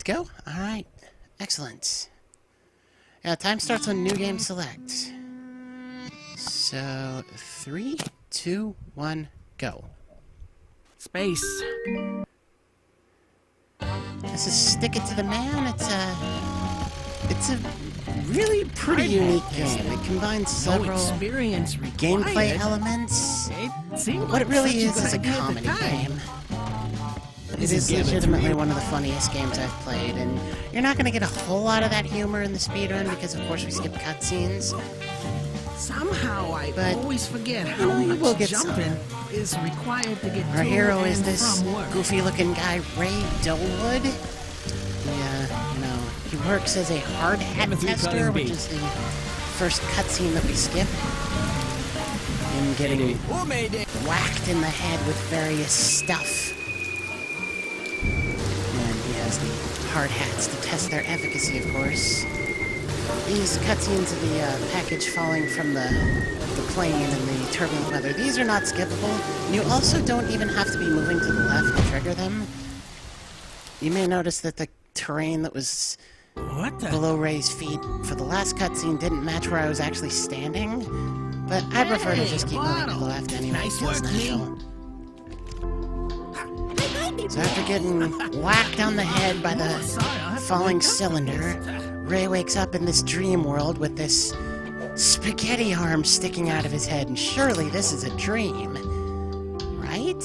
to go? Alright. Excellent. Yeah, time starts on New Game Select. So, 3, 2, 1, go. Space. This is Stick It to the Man. It's a really pretty unique game. It combines several gameplay elements. What it really is a comedy game. It is legitimately one of the funniest games I've played, and you're not going to get a whole lot of that humor in the speedrun because, of course, we skip cutscenes. Somehow I always forget how you will much get jumping is required to get Our to hero and is this from work. goofy-looking guy, Ray Dolewood. He works as a hard hat tester, which is the first cutscene that we skip. Him getting whacked in the head with various stuff. And he has the hard hats to test their efficacy, of course. These cutscenes of the package falling from the plane in the turbulent weather, these are not skippable. You also don't even have to be moving to the left to trigger them. You may notice that the terrain that was below Ray's feet for the last cutscene didn't match where I was actually standing, but I prefer to just keep moving to the left anyway. It feels natural. So after getting whacked on the head by the falling cylinder, Ray wakes up in this dream world with this spaghetti arm sticking out of his head, and surely this is a dream, right?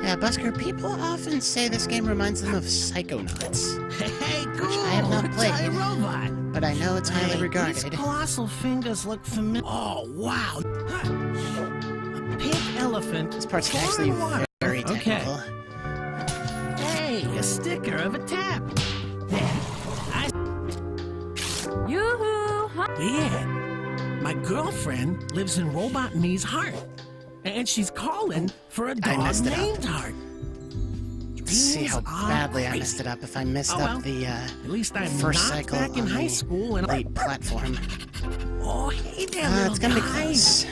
Yeah, Busker, people often say this game reminds them of Psychonauts, which I have not played, but I know it's highly regarded. These colossal fingers look familiar. Oh, wow. A pink elephant. This part's actually very technical. Hey, a sticker of a tap. Yoo-hoo! Weird. My girlfriend lives in Robot Me's heart, and she's calling for a dog named Heart. Let's see how badly I messed it up. If I messed up the At least I'm first not cycle back in on high the school and late platform. Oh, hey there, little it's gonna be guy. close.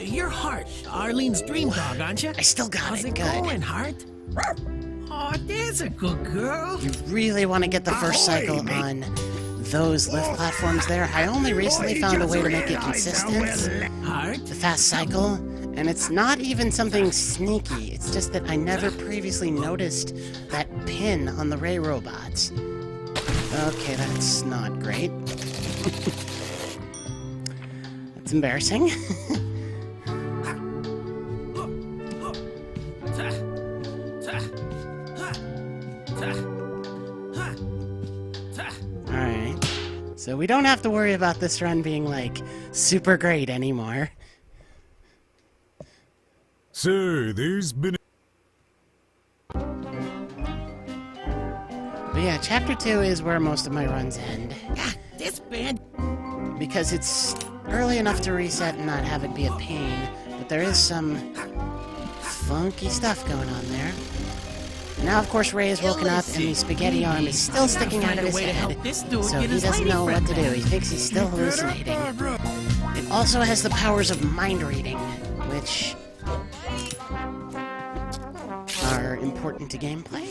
You're Heart, Arlene's dream dog, aren't you? I still got How's it good. going, Heart? Oh, there's a good girl. You really want to get the first cycle on those lift platforms there. I only recently found a way to make it consistent. Heart? The fast cycle. And it's not even something sneaky. It's just that I never previously noticed that pin on the Ray robots. Okay, that's not great. That's embarrassing. Alright. So we don't have to worry about this run being, like, super great anymore. So, there's been... But yeah, Chapter 2 is where most of my runs end. This band. Because it's early enough to reset and not have it be a pain, but there is some funky stuff going on there. Now, of course, Ray is woken up and the spaghetti arm is still sticking out of his head, so he doesn't know what to do. He thinks he's still hallucinating. It also has the powers of mind reading, which are important to gameplay.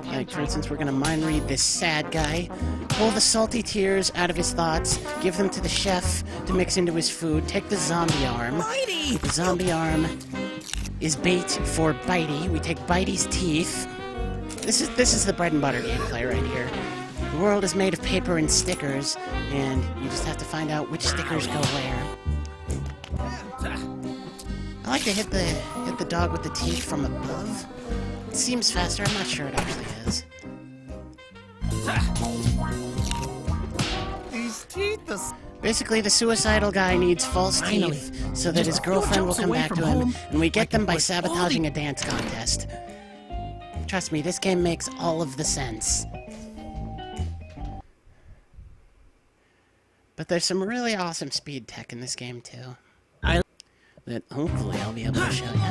Like, for instance, we're gonna mind read this sad guy, pull the salty tears out of his thoughts, give them to the chef to mix into his food, take the zombie arm. The zombie arm is bait for Bitey. We take Bitey's teeth. This is the bread and butter gameplay right here. The world is made of paper and stickers, and you just have to find out which stickers go where. I like to hit the dog with the teeth from above. It seems faster. I'm not sure it actually is. These teeth are... Basically, the suicidal guy needs false teeth so that his girlfriend will come back to him, and we get them by sabotaging a dance contest. Trust me, this game makes all of the sense. But there's some really awesome speed tech in this game, too. That hopefully I'll be able to show you.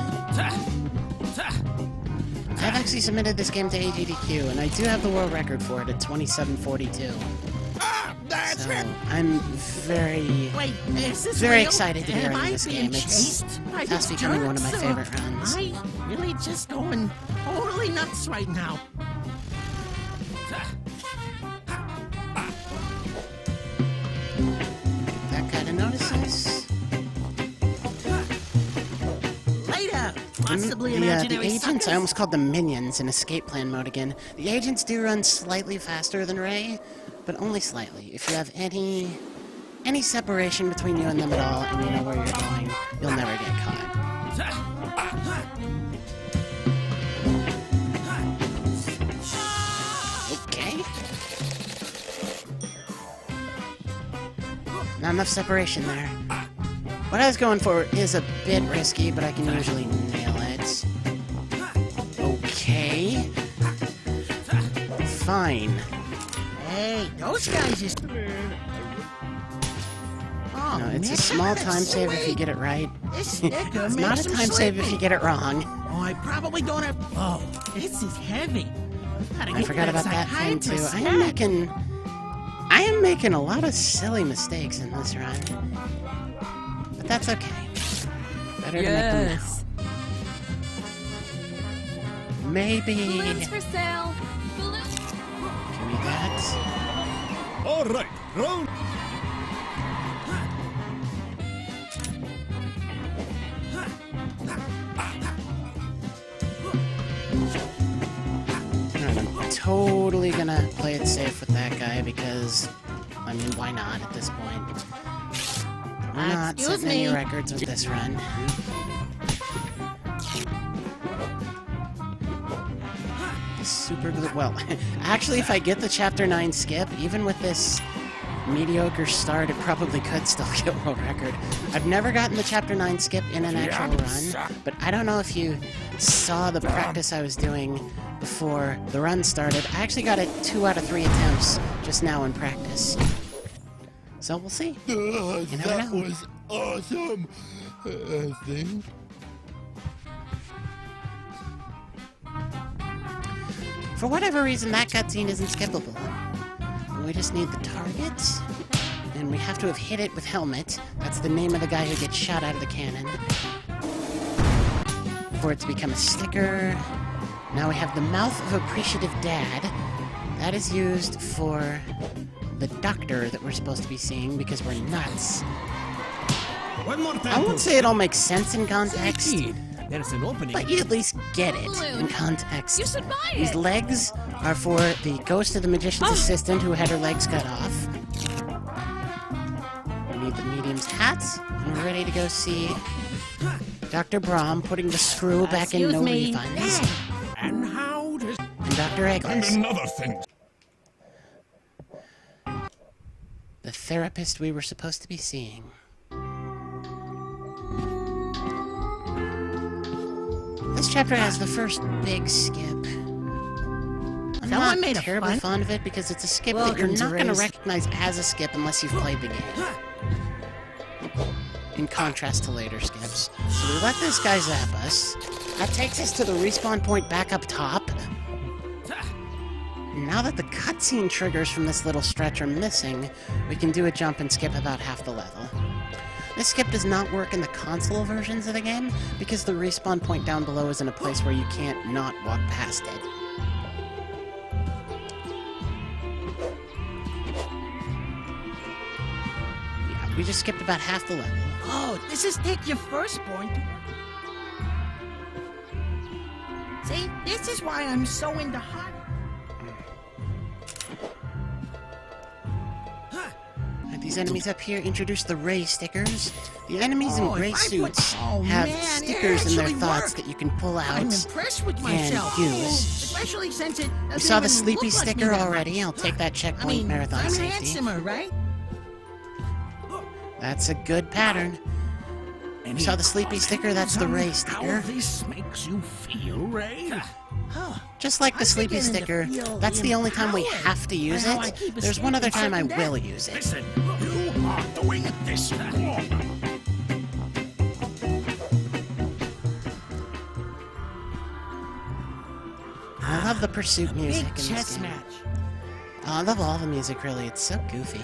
I've actually submitted this game to AGDQ, and I do have the world record for it at 27:42. That's So it. I'm very, Wait, is this very real? excited to be Am running I this being game. It's chased by fast these becoming one of my jerks, or favorite runs. am I really just going totally nuts right now. That kind of notices. Later, possibly The imaginary agents, I suckers. almost called them minions in escape plan mode again. The agents do run slightly faster than Ray, but only slightly. If you have any separation between you and them at all, and you know where you're going, you'll never get caught. Okay. Not enough separation there. What I was going for is a bit risky, but I can usually nail it. Okay. Fine. Hey, those guys just... Oh, No, it's man, a small that's time save if you sweet. get it right. This sticker It's makes not a them time save if sleepy. you get it wrong. Oh, I probably don't have... Oh, this is heavy. Gotta I get forgot to about that thing too. psychiatrist I am making a lot of silly mistakes in this run. But that's okay. Better to make them Yes. now. Maybe. Balloons for sale. Balloons. Give me that. All right, round. Alright, I'm totally gonna play it safe with that guy because, I mean, why not at this point? We're not Excuse setting any me. records with this run. Super glue. Well, actually, if I get the Chapter 9 skip, even with this mediocre start, it probably could still get world record. I've never gotten the Chapter 9 skip in an actual run, but I don't know if you saw the practice I was doing before the run started. I actually got it 2 out of 3 attempts just now in practice. So we'll see. You never That know. was awesome. I think. For whatever reason, that cutscene isn't skippable. We just need the target, and we have to have hit it with helmet. That's the name of the guy who gets shot out of the cannon. For it to become a sticker. Now we have the mouth of appreciative dad. That is used for the doctor that we're supposed to be seeing because we're nuts. One more time. I won't say it all makes sense in context, Kid, there's an opening. but you at least get it in Balloon. context. You should buy These it. legs are for the ghost of the magician's assistant who had her legs cut off. We need the medium's hat, and we're ready to go see Dr. Brahm putting the screw back in Excuse no me. refunds, And how does... and Dr. And Eggers, another thing. the therapist we were supposed to be seeing. This chapter has the first big skip. I'm Someone not made a terribly fun- fond of it because it's a skip that you're Welcome to not going to Race. recognize as a skip unless you've played the game. In contrast to later skips. So we let this guy zap us. That takes us to the respawn point back up top. Now that the cutscene triggers from this little stretch are missing, we can do a jump and skip about half the level. This skip does not work in the console versions of the game because the respawn point down below is in a place where you can't not walk past it. Yeah, we just skipped about half the level. Oh, this is take your first point. See, this is why I'm so into hot. These enemies up here introduce the Ray stickers. The enemies in Oh, if gray I put- suits oh, have man, it stickers in their actually thoughts worked. that you can pull out. I'm impressed with and myself. use. Especially since it You doesn't saw the even sleepy look like me sticker that already. much. I'll take that I checkpoint mean, marathon I'm safety. handsomer, right? That's a good pattern. Any saw the sleepy sticker? That's the Ray comments on sticker. How this makes you feel, Ray? Just like the I'm sleepy beginning to sticker, feel that's the only time we empowered have to use by how I it. keep There's one other escaping time I certain will death. use it. Listen, you are doing this wrong. I love the pursuit music Big in this chess game. match. Oh, I love all the music, really. It's so goofy.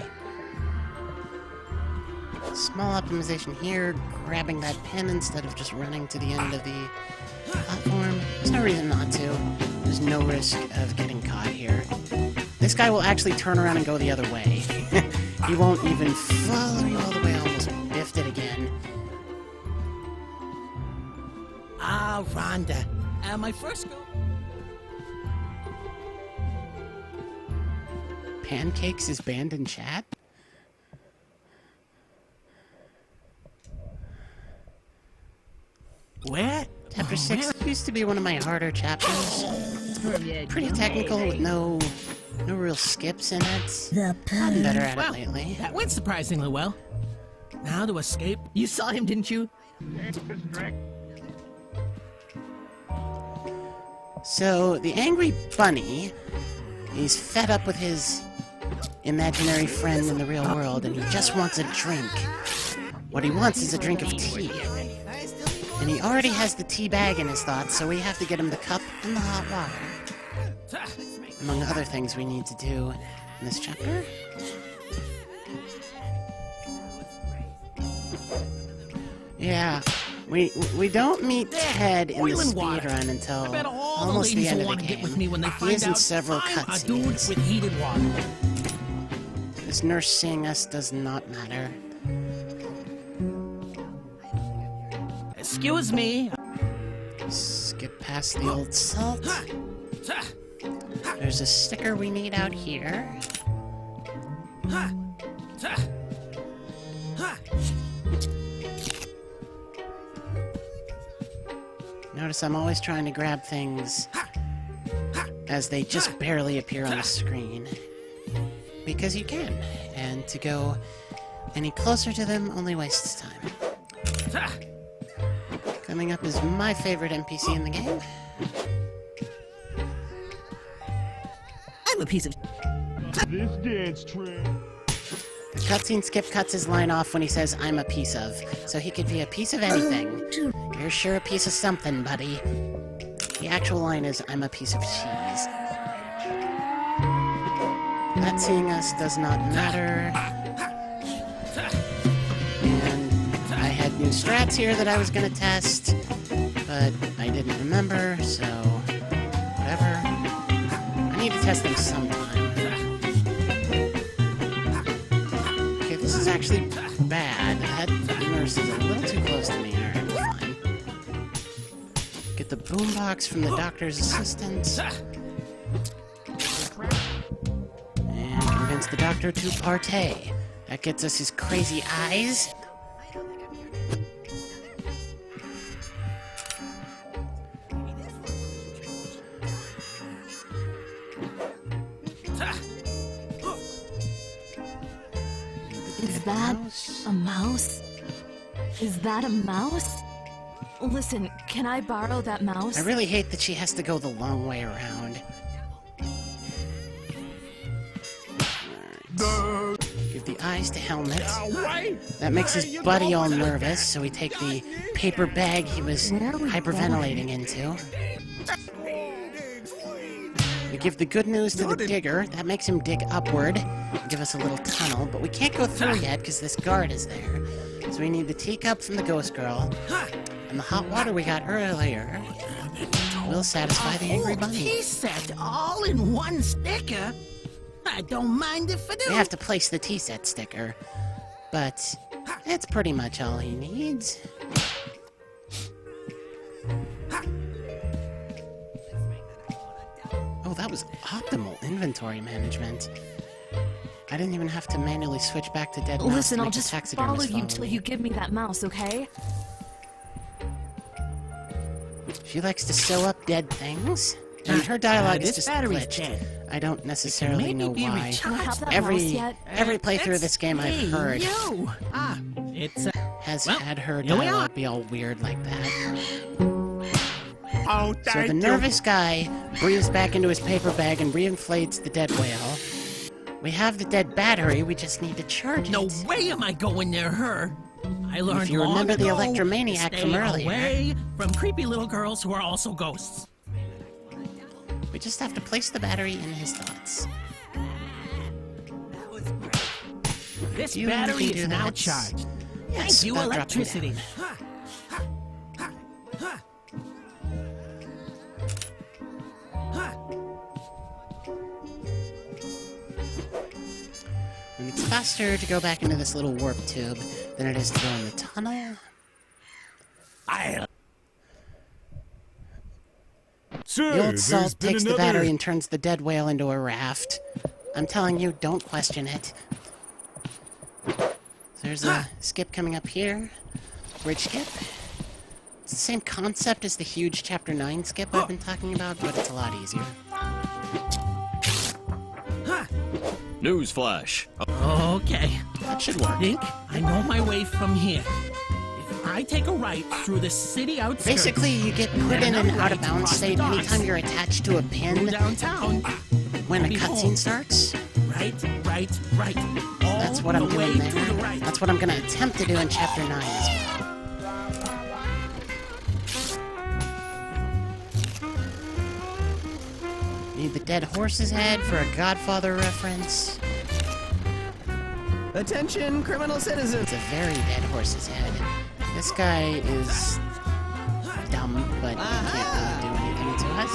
Small optimization here, grabbing that pin instead of just running to the end of the platform. There's no reason not to. There's no risk of getting caught here. This guy will actually turn around and go the other way. He won't even follow you all the way, almost biffed it again. Ah, Rhonda. My first go. Pancakes is banned in chat? Where? Chapter 6 used to be one of my harder chapters. It's pretty technical with no real skips in it. I'm better at it lately. That went surprisingly well. Now to escape. You saw him, didn't you? So, the angry bunny, he's fed up with his imaginary friend in the real world, and he just wants a drink. What he wants is a drink of tea. And he already has the tea bag in his thoughts, so we have to get him the cup and the hot water. Among other things we need to do in this chapter. Yeah, we don't meet Ted in the Boiling water. speedrun until I bet all the almost the ladies end will of want the to get with game. me when they He find is in out several I'm a dude cutscenes. with heated water. This nurse seeing us does not matter. Excuse me. Skip past the old salt. There's a sticker we need out here. Notice I'm always trying to grab things as they just barely appear on the screen. Because you can, and to go any closer to them only wastes time. Coming up is my favorite NPC in the game. I'm a piece of. This dance trend. The cutscene skip cuts his line off when he says, "I'm a piece of," so he could be a piece of anything. You're sure a piece of something, buddy. The actual line is, "I'm a piece of cheese." Not seeing us does not matter. And I had new strats here that I was gonna test, but I didn't remember, so whatever. I need to test them sometime. Okay, this is actually bad. That nurse is a little too close to me. Alright, we're fine. Get the boombox from the doctor's assistant. And convince the doctor to partay. That gets us his crazy eyes. Is that a mouse? Is that a mouse? Listen, can I borrow that mouse? I really hate that she has to go the long way around. Give the eyes to Helmet. That makes his buddy all nervous, so we take the paper bag he was hyperventilating into. We give the good news to the digger. That makes him dig upward. Give us a little tunnel, but we can't go through yet because this guard is there. So we need the teacup from the ghost girl. And the hot water we got earlier will satisfy the angry bunny. He said all in one sticker. I don't mind if I do. We have to place the T-set sticker, but it's pretty much all he needs. Oh, that was optimal inventory management. I didn't even have to manually switch back to dead mouse Listen, to I'll make the just follow taxidermist you follow till me. you give me that mouse, okay? She likes to sew up dead things, and her dialogue is this just battery's glitched. dead. I don't necessarily Maybe know be why. recharged. Do I have that Every mouse yet? playthrough of this game I've Hey, heard you. It's has well, had her here we are. dialogue be all weird like that. Oh, So thank the you. nervous guy breathes back into his paper bag and reinflates the dead whale. We have the dead battery, we just need to charge no it. way am I going near her. I learned If you long remember the ago electromaniac to from stay earlier. away from creepy little girls who are also ghosts. We just have to place the battery in his thoughts. This You battery can do is now that. charged. Thank you, dropping electricity. down. And it's faster to go back into this little warp tube than it is to go in the tunnel. Sir, The old there's salt been takes the another... battery and turns the dead whale into a raft. I'm telling you, don't question it. There's a skip coming up here. Bridge skip. It's the same concept as the huge Chapter 9 skip I've been talking about, but it's a lot easier. Newsflash. Okay. That should work. I think I know my way from here. If I take a right through the city outskirts... Basically, you get put in an out-of-bounds state anytime you're attached to a Go pin downtown. when a Be cutscene home. starts. Right. That's what I'm doing there. That's what I'm gonna attempt to do in Chapter 9 as well. Need the dead horse's head for a Godfather reference. Attention, criminal citizens. It's a very dead horse's head. This guy is dumb, but he can't really do anything to us.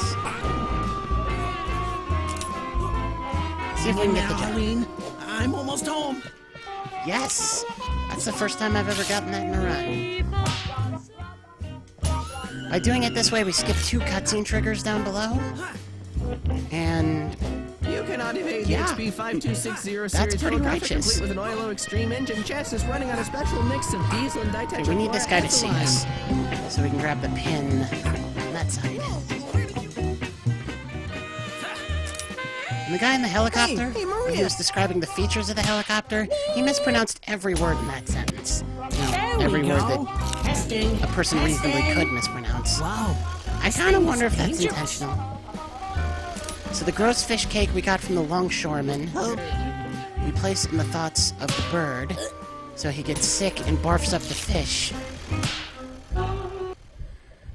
See if we can get the jump. Halloween, I'm almost home. Yes! That's the first time I've ever gotten that in a run. By doing it this way, we skip 2 cutscene triggers down below. And You cannot evade Yeah. the XP5260 That's series pretty helicopter righteous. complete with an Oilo Extreme engine chassis running on a special mix of diesel and okay, ditechnical we need this guy to see line. us. So we can grab the pin on that side. And the guy in the helicopter, Hey, when he Maria. was describing the features of the helicopter, he mispronounced every word in that sentence. You know, There every we word go. that Testing. a person reasonably could mispronounce. Wow. I kind of wonder if that's dangerous. intentional. So the gross fish cake we got from the longshoreman, we place in the thoughts of the bird, so he gets sick and barfs up the fish.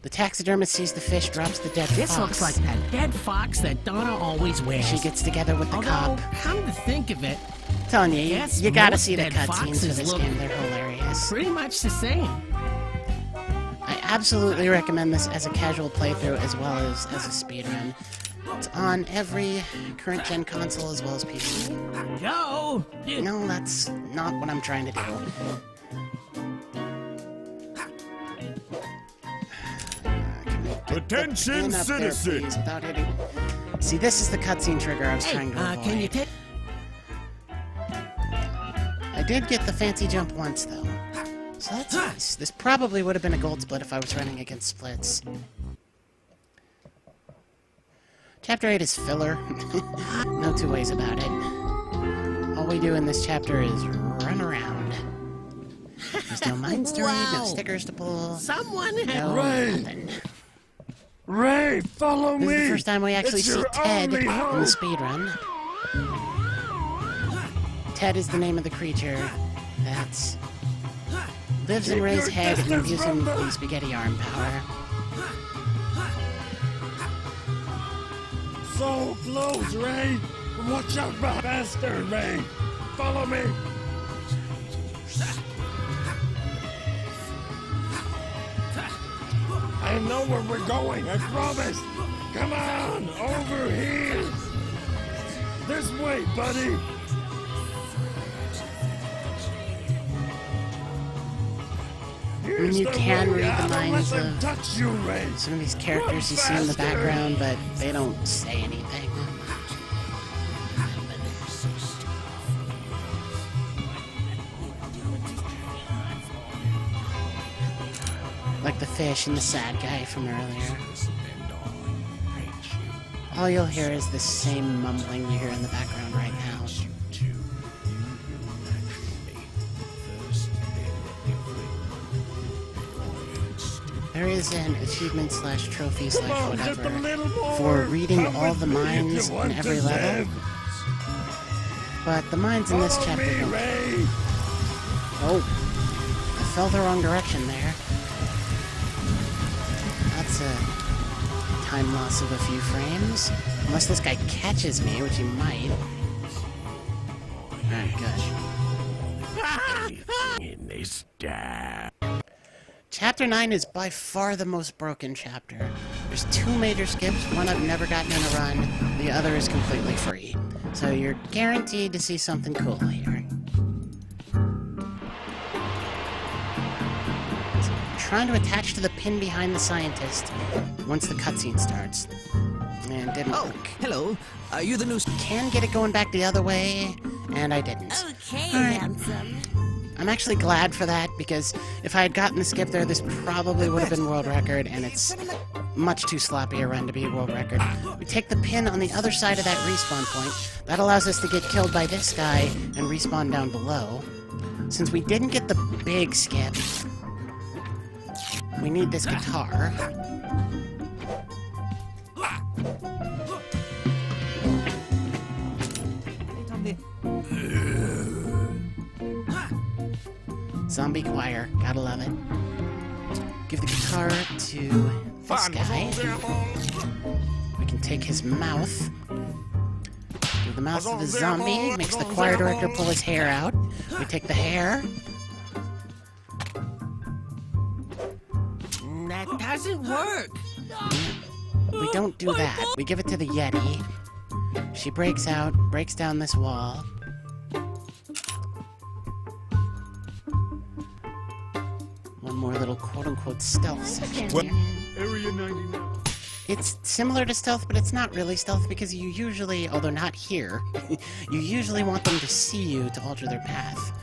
The taxidermist sees the fish, drops the dead This fox. looks like that dead fox that Donna always wears. She gets together with the Although, cop. come to think of it, Telling you, Yes, you gotta most see the dead cutscenes for foxes this look- game. They're hilarious. pretty much the same. I absolutely recommend this as a casual playthrough as well as a speedrun. It's on every current gen console as well as PC. Yo! No, that's not what I'm trying to do. Attention, Pin up there, citizen! please, without hitting. See, this is the cutscene trigger I was Hey, trying to avoid. can you take... I did get the fancy jump once, though. So that's nice. This probably would have been a gold split if I was running against splits. Chapter 8 is filler. No two ways about it. All we do in this chapter is run around. There's no mines to read, no Wow. stickers to pull, Someone had... no Ray! nothing. Ray, follow This me! is the first time we actually It's see your Ted only in the hope. speedrun. Ted is the name of the creature that lives in Keep Ray's your head and distance imbues from him the- with spaghetti arm power. So close, Ray! Watch out, bastard, Ray! Follow me! I know where we're going, I promise! Come on, over here! This way, buddy! I mean, you can read the minds Don't let them of touch you, Ray! some of these characters you see in the faster. background, but they don't say anything. Like the fish and the sad guy from earlier. All you'll hear is the same mumbling you hear in the background right now. There is an achievement slash trophy slash Come on, just a whatever little more. for reading Come all with the me if mines you in want every to level, live. but the mines in this Follow chapter me, don't. Ray! Oh, I fell the wrong direction there. That's a time loss of a few frames. Unless this guy catches me, which he might. Alright, good. they stab. Chapter 9 is by far the most broken chapter. There's 2 major skips, one I've never gotten in a run, the other is completely free. So you're guaranteed to see something cool here. So trying to attach to the pin behind the scientist once the cutscene starts. And didn't Oh, work. hello. Are you the new... Can get it going back the other way, and I didn't. Okay, All right. handsome. I'm actually glad for that, because if I had gotten the skip there, this probably would have been world record, and it's much too sloppy a run to be world record. We take the pin on the other side of that respawn point. That allows us to get killed by this guy and respawn down below. Since we didn't get the big skip, we need this guitar. Zombie choir, gotta love it. Give the guitar to this guy. We can take his mouth. Give the mouth to the zombie. Makes the choir director pull his hair out. We take the hair. That doesn't work. We don't do that. We give it to the Yeti. She breaks out, breaks down this wall. One more little quote-unquote stealth section here. Area 99. It's similar to stealth, but it's not really stealth because you usually, although not here, you usually want them to see you to alter their path.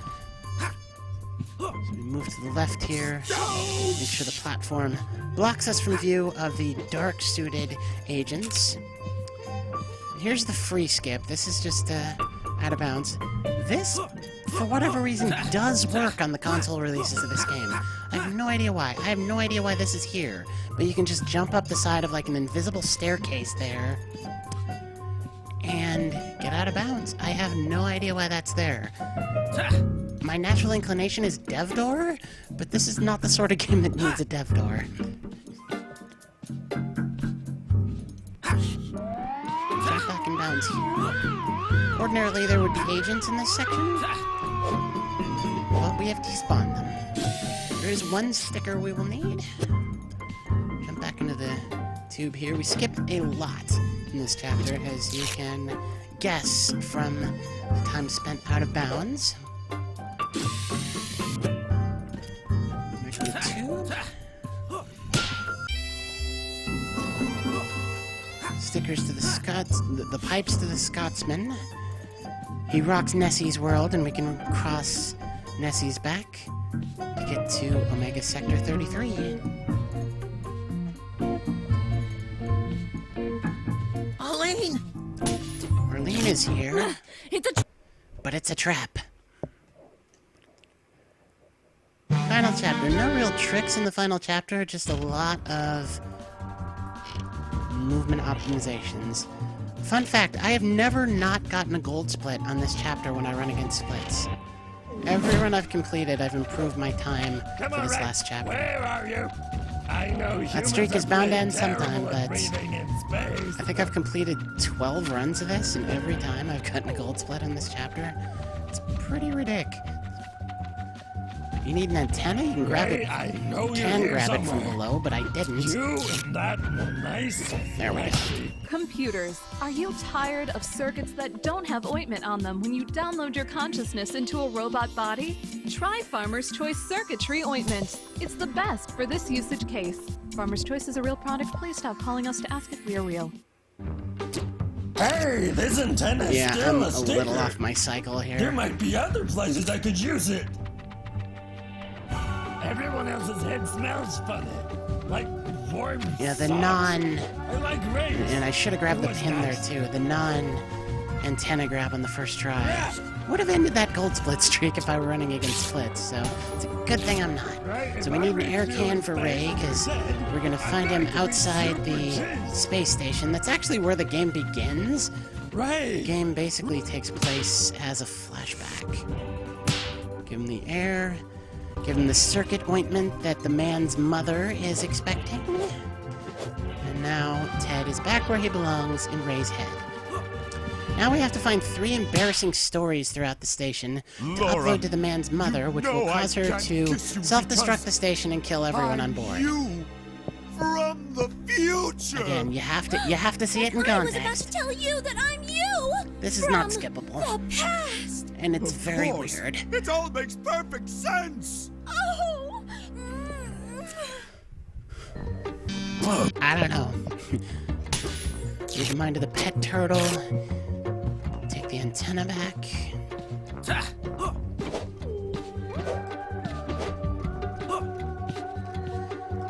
So we move to the left here, make sure the platform blocks us from view of the dark-suited agents. Here's the free skip. This is just out of bounds. This, for whatever reason, does work on the console releases of this game. I have no idea why. I have no idea why this is here. But you can just jump up the side of like an invisible staircase there and get out of bounds. I have no idea why that's there. My natural inclination is dev door, but this is not the sort of game that needs a dev door. Jump back in bounds here. Ordinarily there would be agents in this section, but we have despawned them. There is one sticker we will need. Jump back into the tube here. We skipped a lot in this chapter, as you can guess from the time spent out of bounds. Back to the tube. Stickers to the Scots, the pipes to the Scotsman. He rocks Nessie's world, and we can cross Nessie's back to get to Omega Sector 33. Arlene! Arlene is here, It's a... but it's a trap. Final chapter. No real tricks in the final chapter, just a lot of movement optimizations. Fun fact, I have never not gotten a gold split on this chapter when I run against splits. Every run I've completed, I've improved my time Come for on, this Rat. last chapter. Where are you? I know That streak is bound to end sometime, but I I think I've completed 12 runs of this, and every time I've gotten a gold split on this chapter. It's pretty ridiculous. You need an antenna? You can grab it. I know You you're can here grab it from somewhere. below, but I didn't. You and that nice. There we go. Computers, are you tired of circuits that don't have ointment on them when you download your consciousness into a robot body? Try Farmer's Choice Circuitry Ointment. It's the best for this usage case. Farmer's Choice is a real product. Please stop calling us to ask if we are real. Hey, this antenna is Yeah, still I'm a a sticker. little off my cycle There here. might be other places I could use it. Everyone else's head smells funny. Like warm Yeah, the socks. non... I like rays. And I should have grabbed the What's pin there that? too. The non-antenna grab on the first try would have ended that gold split streak if I were running against splits, so it's a good thing I'm not. Right, So if we I need an reach air you can in for space Ray, because instead, we're gonna find him outside the space station. That's actually where the game begins. The Right. game basically takes place as a flashback. Give him the air. Give him the circuit ointment that the man's mother is expecting. And now Ted is back where he belongs in Ray's head. Now we have to find 3 embarrassing stories throughout the station to Laura, upload to the man's mother, which will know I cause her can't to kiss you self-destruct because the station and kill everyone on board. You from the future. Again, you have to see it in I was about context. to tell you that I'm you! This is not skippable. The past! And it's Of very course. weird. It all makes perfect sense. Oh! I don't know. Read the mind of the pet turtle. Take the antenna back.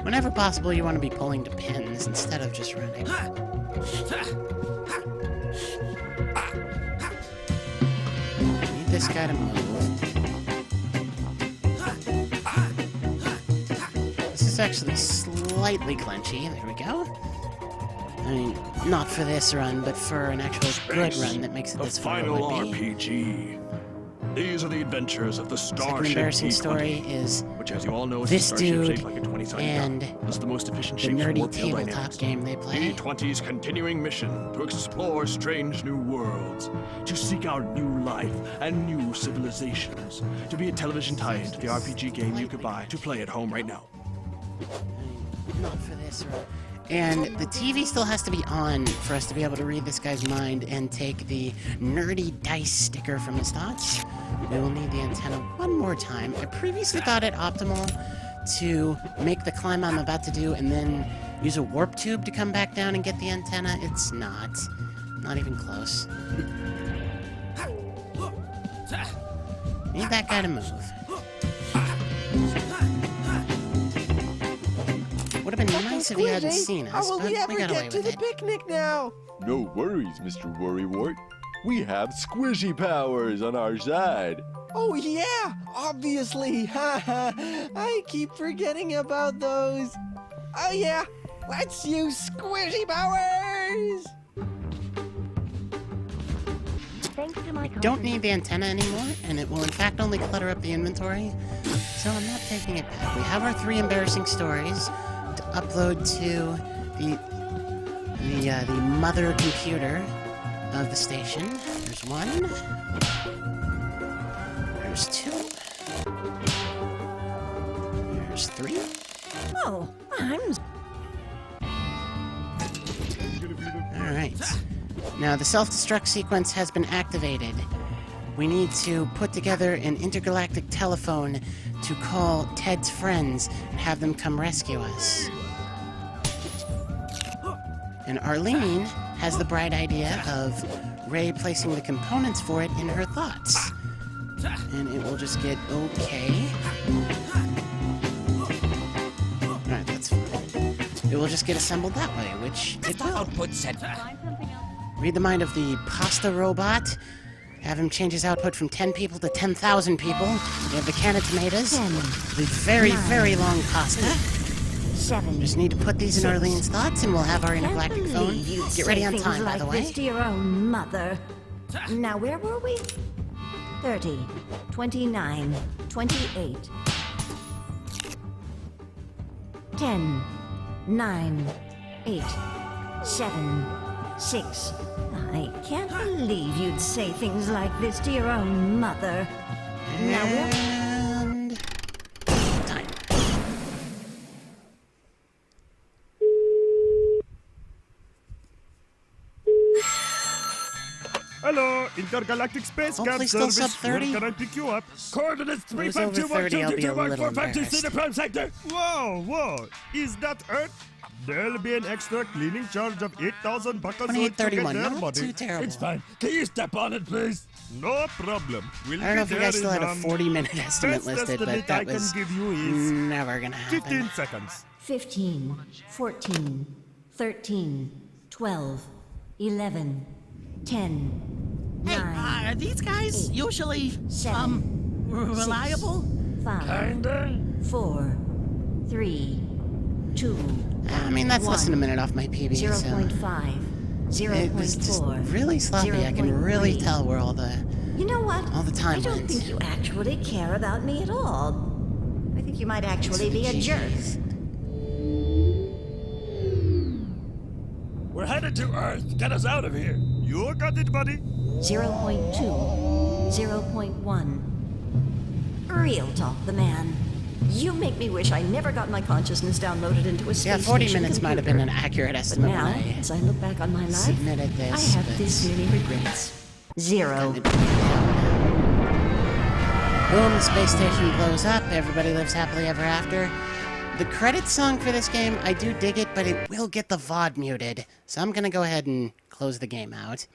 Whenever possible, you want to be pulling to pins instead of just running. Need this guy to move. This is actually slightly clenchy. There we go. I mean, not for this run, but for an actual good run that makes it The this far final would be. RPG. These are the adventures of the Second Starship embarrassing T20, story is which, as you all know, is this a starship dude shaped like a 20-sided and die. It's the most efficient the shape for nerdy warp field tabletop dynamics. game they play. T20's continuing mission to explore strange new worlds, to seek out new life and new civilizations, to be a television tie-in to the RPG game you could buy to play at home right now. Not for this run. And the TV still has to be on for us to be able to read this guy's mind and take the nerdy dice sticker from his thoughts. We will need the antenna one more time. I previously thought it optimal to make the climb I'm about to do and then use a warp tube to come back down and get the antenna. It's not. Not even close. Need that guy to move. Would have been nice if he hadn't seen us, How will but we ever got away get to with the it. picnic now? No worries, Mr. Worrywart. We have squishy powers on our side. Oh yeah, obviously. I keep forgetting about those. Oh yeah, let's use squishy powers. Don't need the antenna anymore, and it will in fact only clutter up the inventory, so I'm not taking it back. We have our 3 embarrassing stories to upload to the mother computer of the station. There's 1. There's 2. There's 3. Oh, I'm... Alright. Now the self-destruct sequence has been activated. We need to put together an intergalactic telephone to call Ted's friends and have them come rescue us. And Arlene has the bright idea of Ray placing the components for it in her thoughts. And it will just get okay. Alright, that's fine. It will just get assembled that way, which it will. Output center. Read the mind of the pasta robot. Have him change his output from 10 people to 10,000 people. We have the can of tomatoes. The very, very long pasta. 7. Just need to put these in Arlene's thoughts and we'll have our intergalactic phone. Get ready on time, by the way. To your own mother. Now, where were we? 30, 29, 28. 10, 9, 8, 7, 6. I can't believe you'd say things like this to your own mother. Now, where... And... time. Hello, Intergalactic Space Cab Hopefully still Service. sub 30. Where can I pick you up? Coordinates It was over 30, I'll be a little 3521 embarrassed. Prime Sector. Whoa. Is that Earth? There'll be an extra cleaning charge of 8,000 buckles. 2831, not too terrible. It's fine. Can you step on it, please? No problem. We'll I don't know if be you guys there still had a in, 40-minute estimate best listed, but estimate that I can was give you is never gonna happen. 15 seconds. 15, 14, 13, 12, 11, 10, Hey, 9, are these guys usually, 7, reliable? 5, 4, 3, 2, I mean, that's less than a minute off my PB, so... 0.5, It was just 0.4. really sloppy. I can really 0.3. tell where all the You know what? all the time I don't went. think you actually care about me at all. I think you might actually be a jerk. We're headed to Earth. Get us out of here. You got it, buddy. 0.2, 0.1. Real talk, the man. You make me wish I never got my consciousness downloaded into a space Yeah, 40 station minutes might have been an computer. accurate But estimate now, when as I look back on my life, submitted this, I have but- this many regrets. 0. Boom, the space station blows up, everybody lives happily ever after. The credits song for this game, I do dig it, but it will get the VOD muted. So I'm gonna go ahead and close the game out.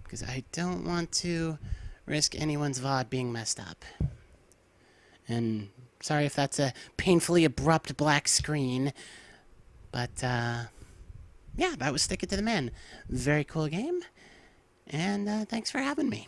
Because I don't want to risk anyone's VOD being messed up. And sorry if that's a painfully abrupt black screen. But, yeah, that was Stick It to the Man. Very cool game. And thanks for having me.